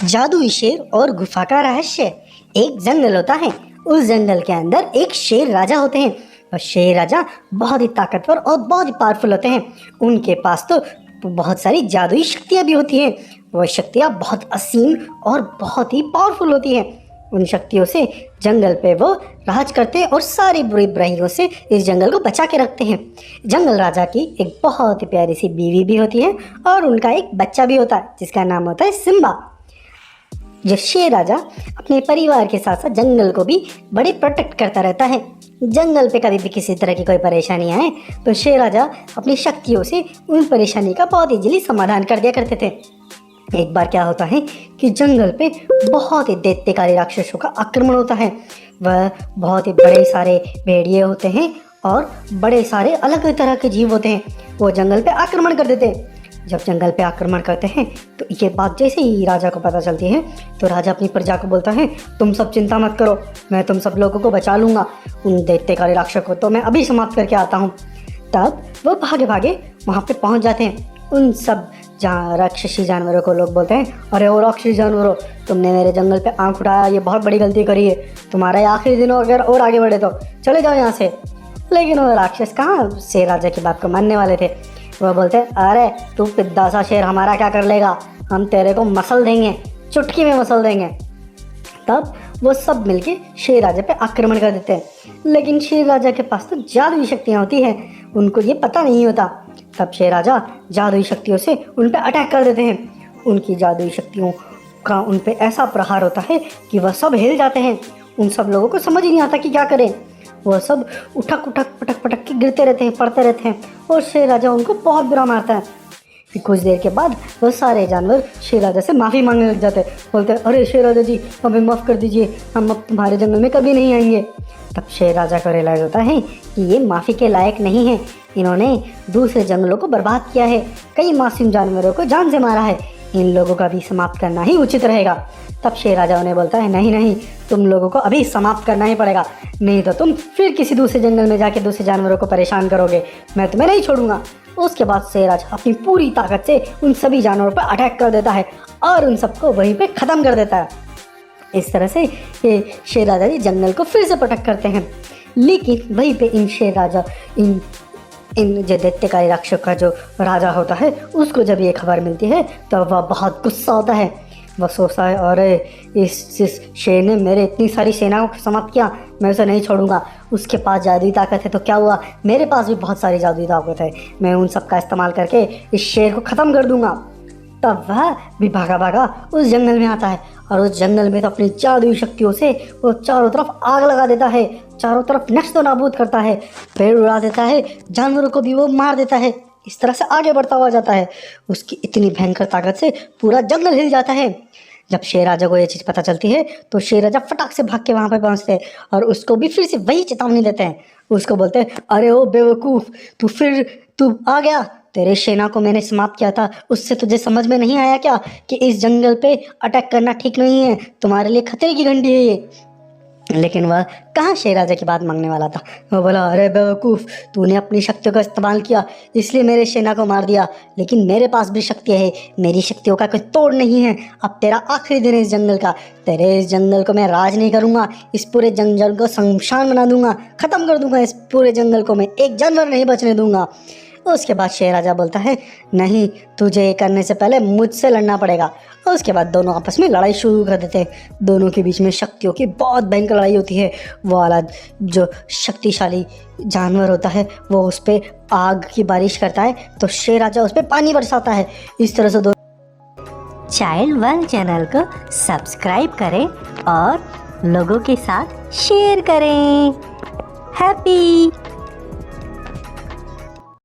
जादुई शेर और गुफा का रहस्य। एक जंगल होता है, उस जंगल के अंदर एक शेर राजा होते हैं और शेर राजा बहुत ही ताकतवर और बहुत ही पावरफुल होते हैं। उनके पास तो बहुत सारी जादुई शक्तियाँ भी होती हैं। वह शक्तियाँ बहुत असीम और बहुत ही पावरफुल होती हैं। उन शक्तियों से जंगल पे वो राज करते हैं और सारी बुरी बुराइयों से इस जंगल को बचा के रखते हैं। जंगल राजा की एक बहुत ही प्यारी सी बीवी भी होती है और उनका एक बच्चा भी होता है जिसका नाम होता है सिम्बा। जो शेर राजा अपने परिवार के साथ साथ जंगल को भी बड़े प्रोटेक्ट करता रहता है। जंगल पे कभी भी किसी तरह की कोई परेशानी आए तो शेर राजा अपनी शक्तियों से उन परेशानी का बहुत इजीली समाधान कर दिया करते थे। एक बार क्या होता है कि जंगल पे बहुत ही दैत्यकारी राक्षसों का आक्रमण होता है। वह बहुत ही बड़े सारे भेड़िए होते हैं और बड़े सारे अलग अलग तरह के जीव होते हैं। वो जंगल पे आक्रमण कर देते हैं। जब जंगल पे आक्रमण करते हैं तो ये बात जैसे ही राजा को पता चलती है तो राजा अपनी प्रजा को बोलता है, तुम सब चिंता मत करो, मैं तुम सब लोगों को बचा लूँगा। उन दैत्यकारी राक्षसों को तो मैं अभी समाप्त करके आता हूँ। तब वो भागे भागे वहाँ पे पहुँच जाते हैं। उन सब राक्षसी जानवरों को लोग बोलते हैं, अरे वो राक्षसी जानवरों, तुमने मेरे जंगल पे आँख उठाया, ये बहुत बड़ी गलती करी है। तुम्हारा आखिरी दिन अगर और आगे बढ़े तो चले जाओ यहाँ से। लेकिन वो राक्षस कहाँ शेर राजा की बात को मानने वाले थे। वह बोलते, अरे तू पिद्दा सा शेर हमारा क्या कर लेगा, हम तेरे को मसल देंगे, चुटकी में मसल देंगे। तब वो सब मिलके शेर राजा पे आक्रमण कर देते हैं। लेकिन शेर राजा के पास तो जादुई शक्तियाँ होती हैं, उनको ये पता नहीं होता। तब शेर राजा जादुई शक्तियों से उन पे अटैक कर देते हैं। उनकी जादुई शक्तियों का उन पे ऐसा प्रहार होता है कि वह सब हिल जाते हैं। उन सब लोगों को समझ ही नहीं आता कि क्या करें। वह सब उठक उठक पटक पटक के गिरते रहते हैं, पड़ते रहते हैं और शेर राजा उनको बहुत बुरा मारता है। फिर कुछ देर के बाद वह सारे जानवर शेर राजा से माफ़ी मांगने लग जाते हैं। बोलते हैं, अरे शेर राजा जी, हमें माफ़ कर दीजिए, हम अब तुम्हारे जंगल में कभी नहीं आएंगे। तब शेर राजा को रियलाइज़ होता है कि ये माफ़ी के लायक नहीं है। इन्होंने दूसरे जंगलों को बर्बाद किया है, कई मासूम जानवरों को जान से मारा है। इन लोगों का भी समाप्त करना ही उचित रहेगा। तब शेर राजा उन्हें बोलता है, नहीं नहीं, तुम लोगों को अभी समाप्त करना ही पड़ेगा, नहीं तो तुम फिर किसी दूसरे जंगल में जाके दूसरे जानवरों को परेशान करोगे, मैं तुम्हें नहीं छोड़ूंगा। उसके बाद शेर राजा अपनी पूरी ताकत से उन सभी जानवरों पर अटैक कर देता है और उन सबको वहीं पे ख़त्म कर देता है। इस तरह से ये शेर राजा जी जंगल को फिर से प्रोटेक्ट करते हैं। लेकिन वहीं पे इन शेर राजा इन जो दैत्यकारी राक्षसों का जो राजा होता है उसको जब ये खबर मिलती है तो वह बहुत गुस्सा होता है। वह सोचता है, अरे इस शेर ने मेरे इतनी सारी सेनाओं को समाप्त किया, मैं उसे नहीं छोड़ूंगा। उसके पास जादुई ताकत है तो क्या हुआ, मेरे पास भी बहुत सारी जादुई ताकत है, मैं उन सब का इस्तेमाल करके इस शेर को ख़त्म कर दूंगा। तब वह भी भागा भागा उस जंगल में आता है और उस जंगल में तो अपनी जादुई शक्तियों से वो चारों तरफ आग लगा देता है, चारों तरफ नष्ट व नाबूद करता है, पेड़ उड़ा देता है, जानवरों को भी वो मार देता है। इस तरह से आगे बढ़ता हुआ जाता है। उसकी इतनी भयंकर ताकत से पूरा जंगल हिल जाता है। जब शेर राजा को ये चीज़ पता चलती है तो शेर राजा फटाक से भाग के वहाँ पे पहुँचते हैं और उसको भी फिर से वही चेतावनी देते हैं। उसको बोलते हैं, अरे ओ बेवकूफ़, तू आ गया, तेरे सेना को मैंने समाप्त किया था, उससे तुझे समझ में नहीं आया क्या कि इस जंगल पे अटैक करना ठीक नहीं है, तुम्हारे लिए खतरे की घंटी है ये। लेकिन वह कहाँ शेर राजा की बात मांगने वाला था। वह बोला, अरे बेवकूफ़, तूने अपनी शक्तियों का इस्तेमाल किया इसलिए मेरे सेना को मार दिया, लेकिन मेरे पास भी शक्ति है, मेरी शक्तियों का कोई तोड़ नहीं है। अब तेरा आखिरी दिन है इस जंगल का, तेरे इस जंगल को मैं राज नहीं करूँगा, इस पूरे जंगल को शमशान बना दूंगा, ख़त्म कर दूंगा इस पूरे जंगल को, मैं एक जानवर नहीं बचने दूंगा। उसके बाद शेर राजा बोलता है, नहीं, तुझे ये करने से पहले मुझसे लड़ना पड़ेगा। और उसके बाद दोनों आपस में लड़ाई शुरू कर देते हैं। दोनों के बीच में शक्तियों की बहुत भयंकर लड़ाई होती है। वो वाला जो शक्तिशाली जानवर होता है वो उस पर आग की बारिश करता है तो शेर राजा उस पर पानी बरसाता है। इस तरह से चाइल्ड वर्ल्ड चैनल को सब्सक्राइब करें और लोगों के साथ शेयर करें। हैप्पी